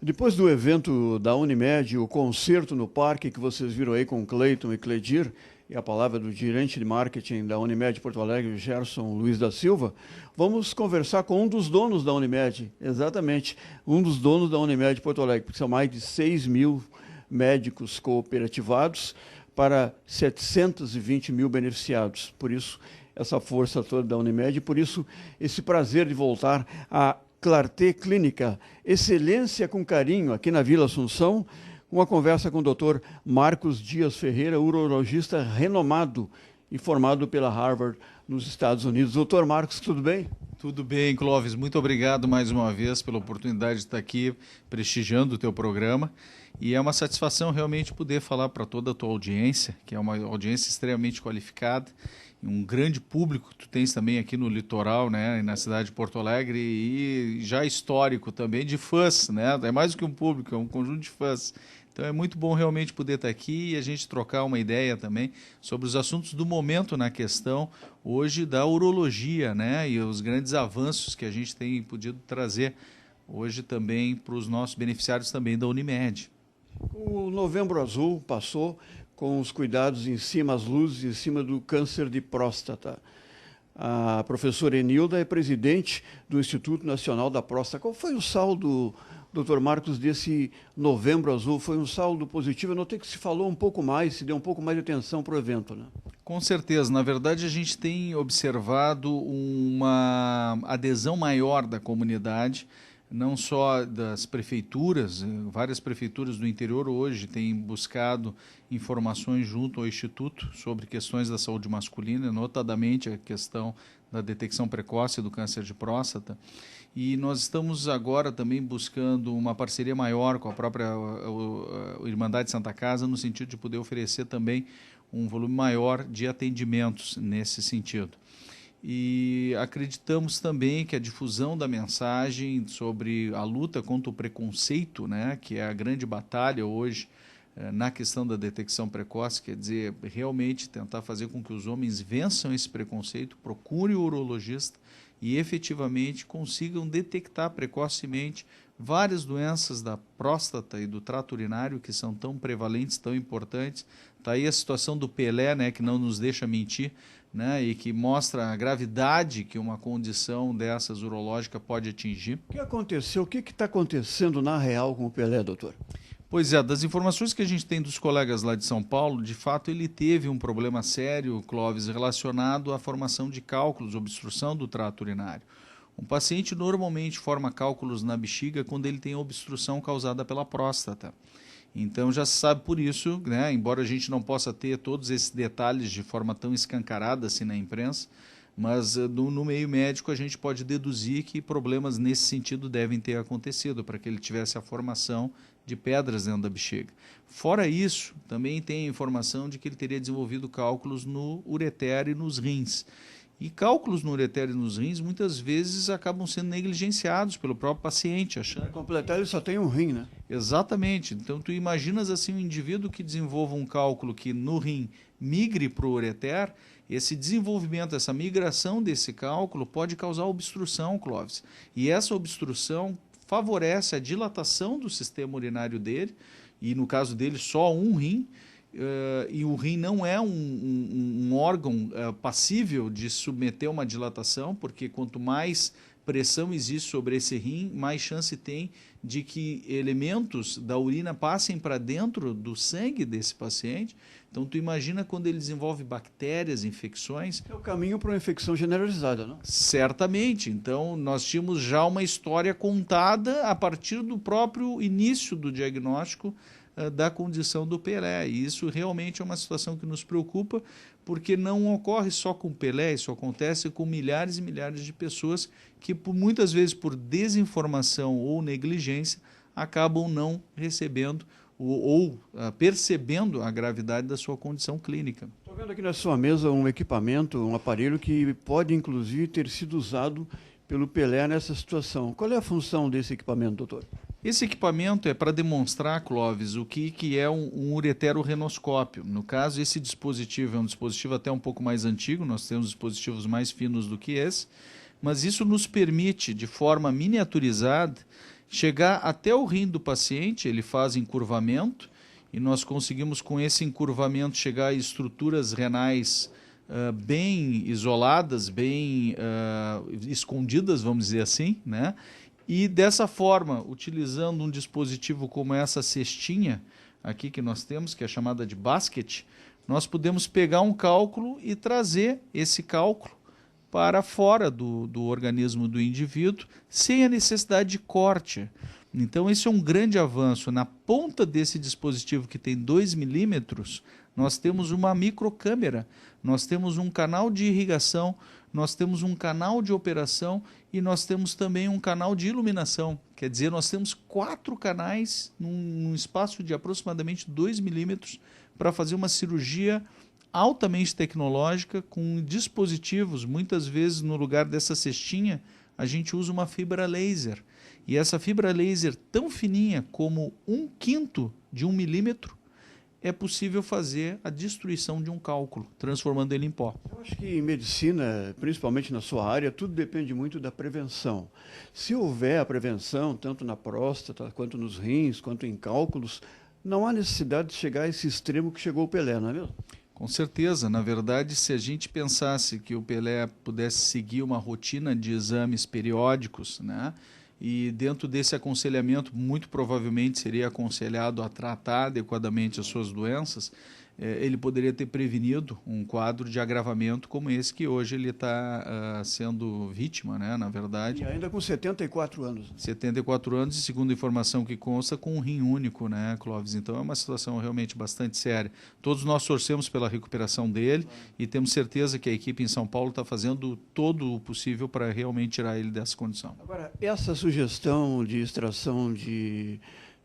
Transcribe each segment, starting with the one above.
Depois do evento da Unimed, o concerto no parque que vocês viram aí com Cleiton e Cledir, e a palavra do gerente de marketing da Unimed Porto Alegre, Gerson Luiz da Silva, vamos conversar com um dos donos da Unimed, exatamente, um dos donos da Unimed Porto Alegre, porque são mais de 6 mil médicos cooperativados para 720 mil beneficiados. Por isso, essa força toda da Unimed, e por isso, esse prazer de voltar a Clarté Clínica, excelência com carinho, aqui na Vila Assunção, uma conversa com o Dr. Marcos Dias Ferreira, urologista renomado e formado pela Harvard nos Estados Unidos. Doutor Marcos, tudo bem? Tudo bem, Clóvis. Muito obrigado mais uma vez pela oportunidade de estar aqui prestigiando o teu programa. E é uma satisfação realmente poder falar para toda a tua audiência, que é uma audiência extremamente qualificada, um grande público que tu tens também aqui no litoral, né, na cidade de Porto Alegre, e já histórico também de fãs, né? É mais do que um público, é um conjunto de fãs. Então é muito bom realmente poder estar aqui e a gente trocar uma ideia também sobre os assuntos do momento na questão hoje da urologia, né? E os grandes avanços que a gente tem podido trazer hoje também para os nossos beneficiários também da Unimed. O Novembro Azul passou com os cuidados em cima, as luzes em cima do câncer de próstata. A professora Enilda é presidente do Instituto Nacional da Próstata. Qual foi o saldo, doutor Marcos, desse Novembro Azul? Foi um saldo positivo? Eu notei que se falou um pouco mais, se deu um pouco mais de atenção para o evento, né? Com certeza. Na verdade, a gente tem observado uma adesão maior da comunidade, não só das prefeituras, várias prefeituras do interior hoje têm buscado informações junto ao Instituto sobre questões da saúde masculina, notadamente a questão da detecção precoce do câncer de próstata. E nós estamos agora também buscando uma parceria maior com a própria Irmandade Santa Casa, no sentido de poder oferecer também um volume maior de atendimentos nesse sentido. E acreditamos também que a difusão da mensagem sobre a luta contra o preconceito, né, que é a grande batalha hoje na questão da detecção precoce, quer dizer, realmente tentar fazer com que os homens vençam esse preconceito, procurem o urologista e efetivamente consigam detectar precocemente várias doenças da próstata e do trato urinário que são tão prevalentes, tão importantes. Está aí a situação do Pelé, né, que não nos deixa mentir, né, e que mostra a gravidade que uma condição dessas urológica pode atingir. O que aconteceu? O que está acontecendo na real com o Pelé, doutor? Pois é, das informações que a gente tem dos colegas lá de São Paulo, de fato ele teve um problema sério, Clóvis, relacionado à formação de cálculos, obstrução do trato urinário. Um paciente normalmente forma cálculos na bexiga quando ele tem obstrução causada pela próstata. Então já se sabe por isso, né, embora a gente não possa ter todos esses detalhes de forma tão escancarada assim na imprensa, mas no meio médico a gente pode deduzir que problemas nesse sentido devem ter acontecido para que ele tivesse a formação de pedras dentro da bexiga. Fora isso, também tem a informação de que ele teria desenvolvido cálculos no ureter e nos rins. E cálculos no ureter e nos rins muitas vezes acabam sendo negligenciados pelo próprio paciente. Achando... Para completar, ele só tem um rim, né? Exatamente. Então, tu imaginas assim um indivíduo que desenvolva um cálculo que no rim migre para o ureter, esse desenvolvimento, essa migração desse cálculo pode causar obstrução, Clóvis. E essa obstrução favorece a dilatação do sistema urinário dele, e no caso dele só um rim, e o rim não é um órgão passível de submeter uma dilatação, porque quanto mais pressão existe sobre esse rim, mais chance tem de que elementos da urina passem para dentro do sangue desse paciente. Então, tu imagina quando ele desenvolve bactérias, infecções... É o caminho para uma infecção generalizada, não? Certamente. Então, nós tínhamos já uma história contada a partir do próprio início do diagnóstico da condição do Pelé. E isso realmente é uma situação que nos preocupa, porque não ocorre só com o Pelé, isso acontece com milhares e milhares de pessoas que, muitas vezes por desinformação ou negligência, acabam não recebendo ou percebendo a gravidade da sua condição clínica. Estou vendo aqui na sua mesa um equipamento, um aparelho que pode, inclusive, ter sido usado pelo Pelé nessa situação. Qual é a função desse equipamento, doutor? Esse equipamento é para demonstrar, Clóvis, o que é um ureterorrenoscópio. No caso, esse dispositivo é um dispositivo até um pouco mais antigo, nós temos dispositivos mais finos do que esse, mas isso nos permite, de forma miniaturizada, chegar até o rim do paciente, ele faz encurvamento, e nós conseguimos com esse encurvamento chegar a estruturas renais bem isoladas, bem escondidas, vamos dizer assim, né? E dessa forma, utilizando um dispositivo como essa cestinha aqui que nós temos, que é chamada de basket, nós podemos pegar um cálculo e trazer esse cálculo para fora do organismo do indivíduo, sem a necessidade de corte. Então, esse é um grande avanço. Na ponta desse dispositivo, que tem 2 milímetros, nós temos uma microcâmera, nós temos um canal de irrigação, nós temos um canal de operação e nós temos também um canal de iluminação. Quer dizer, nós temos 4 canais num espaço de aproximadamente 2 milímetros para fazer uma cirurgia altamente tecnológica, com dispositivos. Muitas vezes, no lugar dessa cestinha, a gente usa uma fibra laser. E essa fibra laser, tão fininha como 1/5 de 1 milímetro, é possível fazer a destruição de um cálculo, transformando ele em pó. Eu acho que em medicina, principalmente na sua área, tudo depende muito da prevenção. Se houver a prevenção, tanto na próstata, quanto nos rins, quanto em cálculos, não há necessidade de chegar a esse extremo que chegou o Pelé, não é mesmo? Com certeza. Na verdade, se a gente pensasse que o Pelé pudesse seguir uma rotina de exames periódicos, né, e dentro desse aconselhamento, muito provavelmente seria aconselhado a tratar adequadamente as suas doenças, ele poderia ter prevenido um quadro de agravamento como esse que hoje ele está sendo vítima, né, na verdade. E ainda com 74 anos. 74 anos e, segundo a informação que consta, com um rim único, né, Clóvis? Então é uma situação realmente bastante séria. Todos nós torcemos pela recuperação dele e temos certeza que a equipe em São Paulo está fazendo todo o possível para realmente tirar ele dessa condição. Agora, essa sugestão de extração de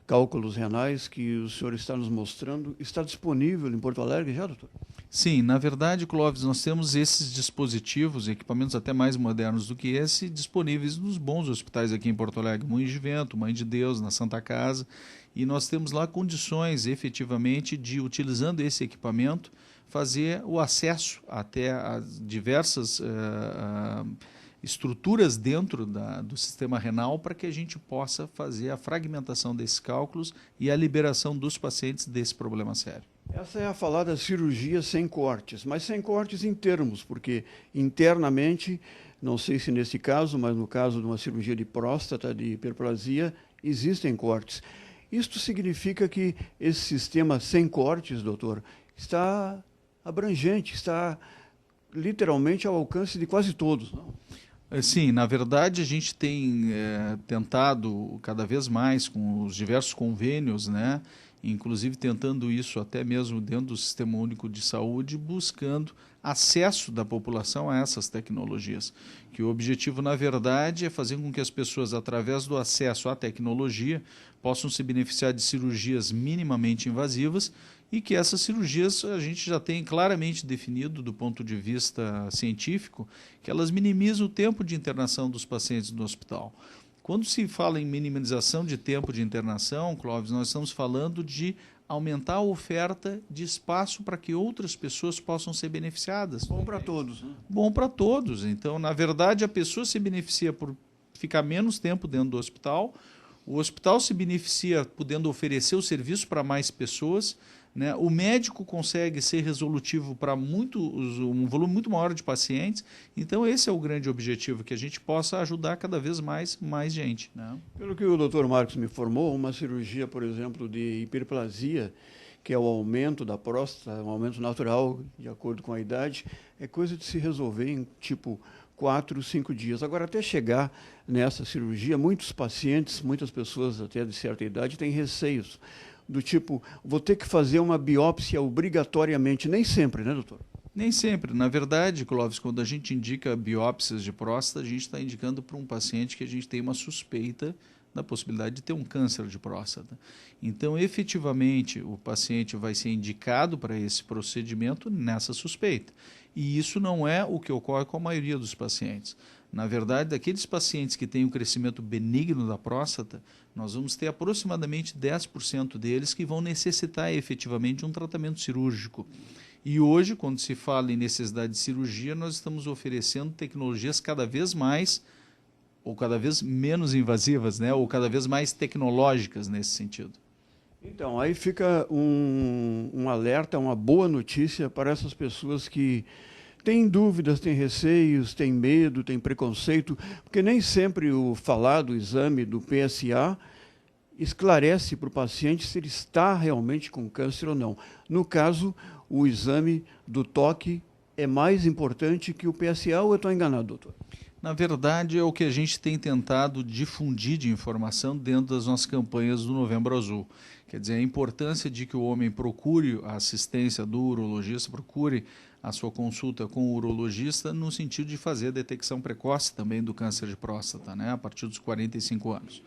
cálculos renais que o senhor está nos mostrando, está disponível em Porto Alegre já, doutor? Sim, na verdade, Clóvis, nós temos esses dispositivos, equipamentos até mais modernos do que esse, disponíveis nos bons hospitais aqui em Porto Alegre, Moinhos de Vento, Mãe de Deus, na Santa Casa, e nós temos lá condições, efetivamente, de, utilizando esse equipamento, fazer o acesso até a diversas estruturas dentro do sistema renal para que a gente possa fazer a fragmentação desses cálculos e a liberação dos pacientes desse problema sério. Essa é a falada cirurgia sem cortes, mas sem cortes em termos, porque internamente, não sei se nesse caso, mas no caso de uma cirurgia de próstata, de hiperplasia, existem cortes. Isto significa que esse sistema sem cortes, doutor, está abrangente, está literalmente ao alcance de quase todos, não? Sim, na verdade a gente tem tentado cada vez mais com os diversos convênios, né, inclusive tentando isso até mesmo dentro do Sistema Único de Saúde, buscando acesso da população a essas tecnologias. Que o objetivo, na verdade, é fazer com que as pessoas, através do acesso à tecnologia, possam se beneficiar de cirurgias minimamente invasivas e que essas cirurgias a gente já tem claramente definido do ponto de vista científico que elas minimizam o tempo de internação dos pacientes no hospital. Quando se fala em minimização de tempo de internação, Clóvis, nós estamos falando de aumentar a oferta de espaço para que outras pessoas possam ser beneficiadas. Bom para todos, né? Bom para todos. Então, na verdade, a pessoa se beneficia por ficar menos tempo dentro do hospital, o hospital se beneficia podendo oferecer o serviço para mais pessoas, né? O médico consegue ser resolutivo para um volume muito maior de pacientes. Então, esse é o grande objetivo, que a gente possa ajudar cada vez mais gente, né? Pelo que o Dr. Marcos me informou, uma cirurgia, por exemplo, de hiperplasia, que é o aumento da próstata, um aumento natural, de acordo com a idade, é coisa de se resolver em, tipo, 4, 5 dias. Agora, até chegar nessa cirurgia, muitos pacientes, muitas pessoas até de certa idade, têm receios. Do tipo, vou ter que fazer uma biópsia obrigatoriamente. Nem sempre, né, doutor? Nem sempre. Na verdade, Clóvis, quando a gente indica biópsias de próstata, a gente está indicando para um paciente que a gente tem uma suspeita da possibilidade de ter um câncer de próstata. Então, efetivamente, o paciente vai ser indicado para esse procedimento nessa suspeita. E isso não é o que ocorre com a maioria dos pacientes. Na verdade, daqueles pacientes que têm um crescimento benigno da próstata, nós vamos ter aproximadamente 10% deles que vão necessitar efetivamente de um tratamento cirúrgico. E hoje, quando se fala em necessidade de cirurgia, nós estamos oferecendo tecnologias cada vez mais ou cada vez menos invasivas, né? Ou cada vez mais tecnológicas nesse sentido. Então, aí fica um alerta, uma boa notícia para essas pessoas que têm dúvidas, têm receios, têm medo, têm preconceito, porque nem sempre o falado exame do PSA esclarece para o paciente se ele está realmente com câncer ou não. No caso, o exame do toque é mais importante que o PSA, ou eu estou enganado, doutor? Na verdade, é o que a gente tem tentado difundir de informação dentro das nossas campanhas do Novembro Azul. Quer dizer, a importância de que o homem procure a assistência do urologista, procure a sua consulta com o urologista no sentido de fazer a detecção precoce também do câncer de próstata, né, a partir dos 45 anos.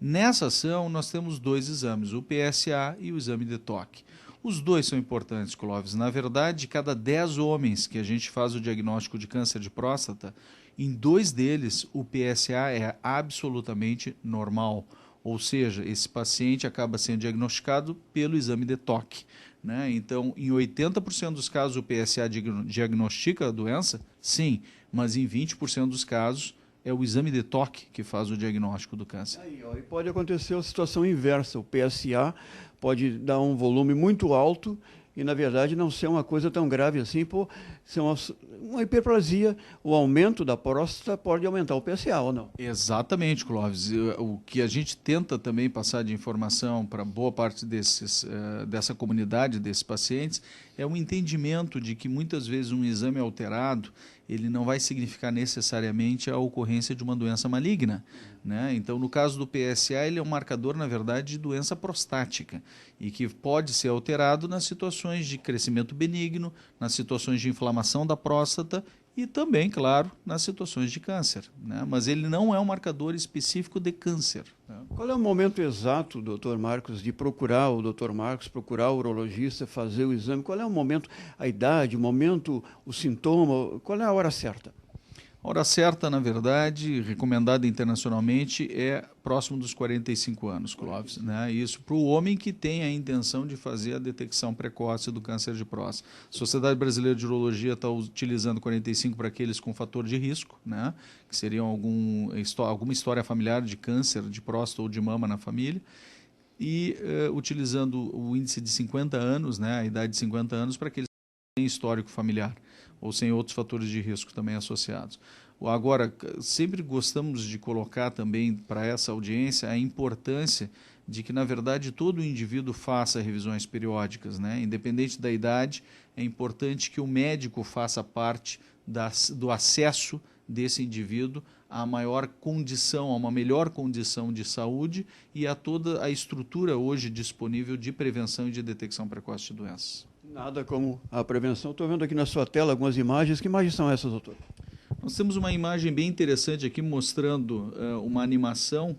Nessa ação, nós temos 2 exames, o PSA e o exame de toque. Os 2 são importantes, Clóvis. Na verdade, cada 10 homens que a gente faz o diagnóstico de câncer de próstata, em 2 deles o PSA é absolutamente normal. Ou seja, esse paciente acaba sendo diagnosticado pelo exame de toque, né? Então, em 80% dos casos o PSA diagnostica a doença? Sim, mas em 20% dos casos é o exame de toque que faz o diagnóstico do câncer. Aí, ó, e pode acontecer a situação inversa. O PSA pode dar um volume muito alto e, na verdade, não ser uma coisa tão grave assim, por ser uma hiperplasia. O aumento da próstata pode aumentar o PSA, ou não? Exatamente, Clóvis. O que a gente tenta também passar de informação para boa parte dessa comunidade, desses pacientes, é um entendimento de que muitas vezes um exame alterado ele não vai significar necessariamente a ocorrência de uma doença maligna, né? Então, no caso do PSA, ele é um marcador, na verdade, de doença prostática e que pode ser alterado nas situações de crescimento benigno, nas situações de inflamação da próstata e também, claro, nas situações de câncer, né? Mas ele não é um marcador específico de câncer, né? Qual é o momento exato, doutor Marcos, de procurar o doutor Marcos, procurar o urologista, fazer o exame? Qual é o momento, a idade, o momento, o sintoma? Qual é a hora certa? A hora certa, na verdade, recomendada internacionalmente, é próximo dos 45 anos, Clóvis, né? Isso para o homem que tem a intenção de fazer a detecção precoce do câncer de próstata. A Sociedade Brasileira de Urologia está utilizando 45 para aqueles com fator de risco, né? Que seriam alguma história familiar de câncer de próstata ou de mama na família. E utilizando o índice de 50 anos, né? A idade de 50 anos, para aqueles que têm histórico familiar ou sem outros fatores de risco também associados. Agora, sempre gostamos de colocar também para essa audiência a importância de que, na verdade, todo indivíduo faça revisões periódicas, né? Independente da idade, é importante que o médico faça parte do acesso desse indivíduo a maior condição, a uma melhor condição de saúde e a toda a estrutura hoje disponível de prevenção e de detecção precoce de doenças. Nada como a prevenção. Estou vendo aqui na sua tela algumas imagens. Que imagens são essas, doutor? Nós temos uma imagem bem interessante aqui mostrando uma animação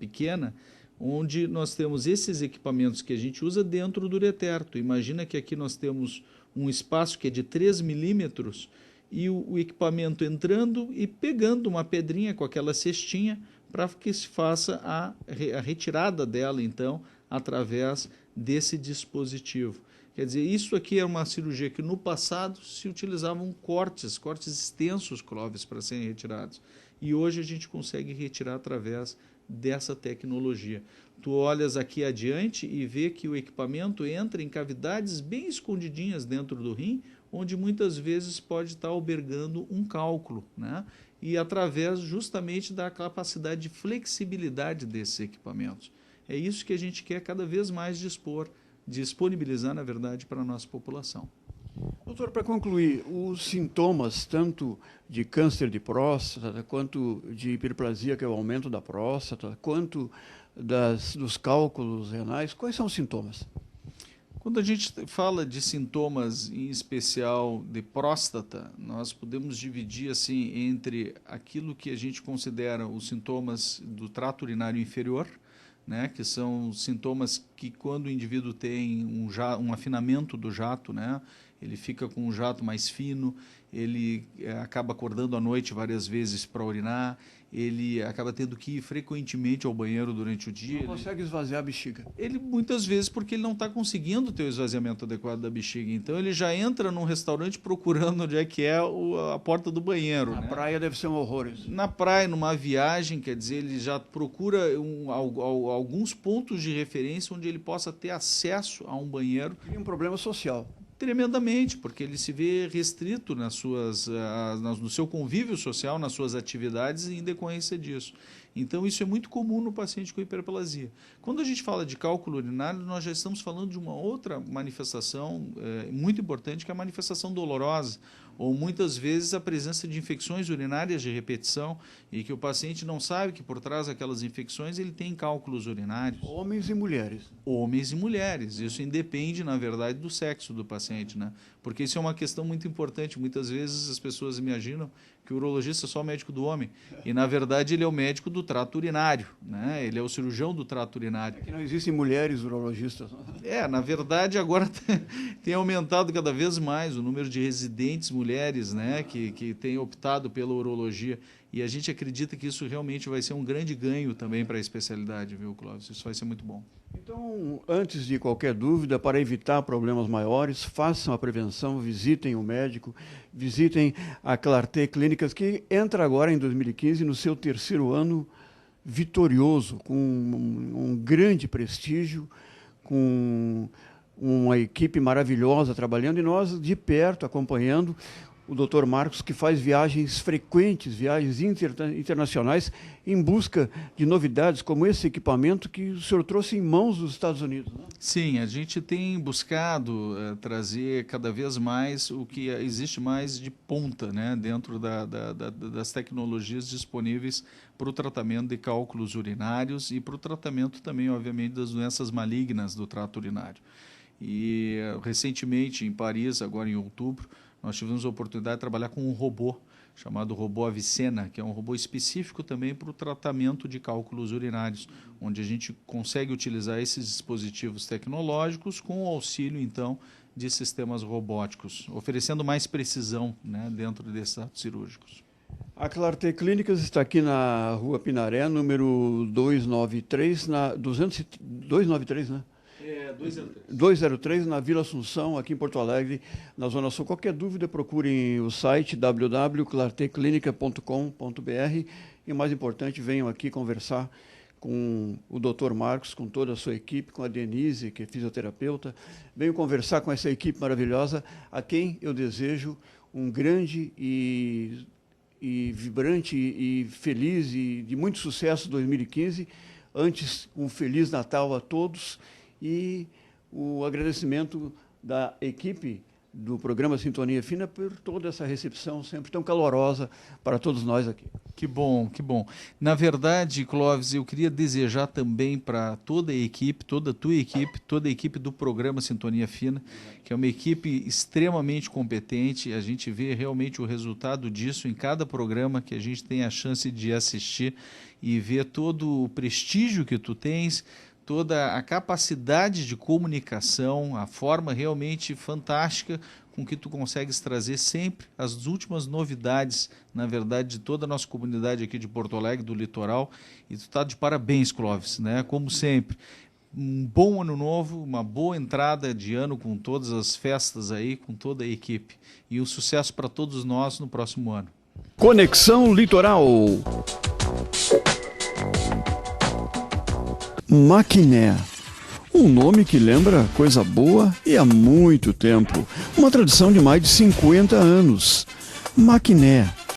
pequena, onde nós temos esses equipamentos que a gente usa dentro do ureter. Imagina que aqui nós temos um espaço que é de 3 milímetros e o equipamento entrando e pegando uma pedrinha com aquela cestinha para que se faça a retirada dela, então, através desse dispositivo. Quer dizer, isso aqui é uma cirurgia que no passado se utilizavam cortes extensos, Clóvis, para serem retirados. E hoje a gente consegue retirar através dessa tecnologia. Tu olhas aqui adiante e vê que o equipamento entra em cavidades bem escondidinhas dentro do rim, onde muitas vezes pode estar albergando um cálculo, né? E através justamente da capacidade de flexibilidade desses equipamentos. É isso que a gente quer cada vez mais disponibilizar, na verdade, para a nossa população. Doutor, para concluir, os sintomas tanto de câncer de próstata, quanto de hiperplasia, que é o aumento da próstata, quanto dos cálculos renais, quais são os sintomas? Quando a gente fala de sintomas, em especial de próstata, nós podemos dividir assim entre aquilo que a gente considera os sintomas do trato urinário inferior, né, que são sintomas que quando o indivíduo tem um afinamento do jato, né, ele fica com um jato mais fino, ele acaba acordando à noite várias vezes para urinar, ele acaba tendo que ir frequentemente ao banheiro durante o dia. Não consegue esvaziar a bexiga. Ele muitas vezes porque ele não está conseguindo ter o esvaziamento adequado da bexiga. Então ele já entra num restaurante procurando onde é que é a porta do banheiro. Na né? praia deve ser um horror isso. Na praia, numa viagem, quer dizer, ele já procura alguns pontos de referência onde ele possa ter acesso a um banheiro. Cria um problema social. Tremendamente, porque ele se vê restrito no seu convívio social, nas suas atividades em decorrência disso. Então, isso é muito comum no paciente com hiperplasia. Quando a gente fala de cálculo urinário, nós já estamos falando de uma outra manifestação muito importante, que é a manifestação dolorosa, ou muitas vezes a presença de infecções urinárias de repetição, e que o paciente não sabe que por trás daquelas infecções ele tem cálculos urinários. Homens e mulheres. Homens e mulheres. Isso independe, na verdade, do sexo do paciente, né? Porque isso é uma questão muito importante. Muitas vezes as pessoas imaginam que o urologista é só o médico do homem. E, na verdade, ele é o médico do trato urinário, né? Ele é o cirurgião do trato urinário. É que não existem mulheres urologistas. Na verdade, agora tem aumentado cada vez mais o número de residentes mulheres, né, que têm optado pela urologia. E a gente acredita que isso realmente vai ser um grande ganho também para a especialidade, viu, Clóvis? Isso vai ser muito bom. Então, antes de qualquer dúvida, para evitar problemas maiores, façam a prevenção, visitem o médico, visitem a Clarté Clínicas, que entra agora em 2015 no seu 3º ano vitorioso, com um grande prestígio, com uma equipe maravilhosa trabalhando e nós de perto acompanhando o Dr. Marcos, que faz viagens frequentes, viagens internacionais, em busca de novidades como esse equipamento que o senhor trouxe em mãos dos Estados Unidos. Né? Sim, a gente tem buscado trazer cada vez mais o que existe mais de ponta, né, dentro das tecnologias disponíveis para o tratamento de cálculos urinários e para o tratamento também, obviamente, das doenças malignas do trato urinário. E recentemente, em Paris, agora em outubro, nós tivemos a oportunidade de trabalhar com um robô chamado robô Avicena, que é um robô específico também para o tratamento de cálculos urinários, onde a gente consegue utilizar esses dispositivos tecnológicos com o auxílio, então, de sistemas robóticos, oferecendo mais precisão, né, dentro desses atos cirúrgicos. A Clarté Clínicas está aqui na Rua Pinaré, número 293, 293, né? 203, na Vila Assunção, aqui em Porto Alegre, na Zona Sul. Qualquer dúvida, procurem o site www.clarteclinica.com.br e, mais importante, venham aqui conversar com o Dr. Marcos, com toda a sua equipe, com a Denise, que é fisioterapeuta. Venham conversar com essa equipe maravilhosa, a quem eu desejo um grande e vibrante e feliz e de muito sucesso 2015. Antes, um Feliz Natal a todos. E o agradecimento da equipe do programa Sintonia Fina por toda essa recepção sempre tão calorosa para todos nós aqui. Que bom, que bom. Na verdade, Clóvis, eu queria desejar também para toda a equipe, toda a tua equipe, toda a equipe do programa Sintonia Fina, que é uma equipe extremamente competente. A gente vê realmente o resultado disso em cada programa que a gente tem a chance de assistir e ver todo o prestígio que tu tens, toda a capacidade de comunicação, a forma realmente fantástica com que tu consegues trazer sempre as últimas novidades, na verdade, de toda a nossa comunidade aqui de Porto Alegre, do litoral. E tu está de parabéns, Clóvis, né? Como sempre. Um bom ano novo, uma boa entrada de ano com todas as festas aí, com toda a equipe. E um sucesso para todos nós no próximo ano. Conexão Litoral. Maquiné, um nome que lembra coisa boa e há muito tempo, uma tradição de mais de 50 anos. Maquiné.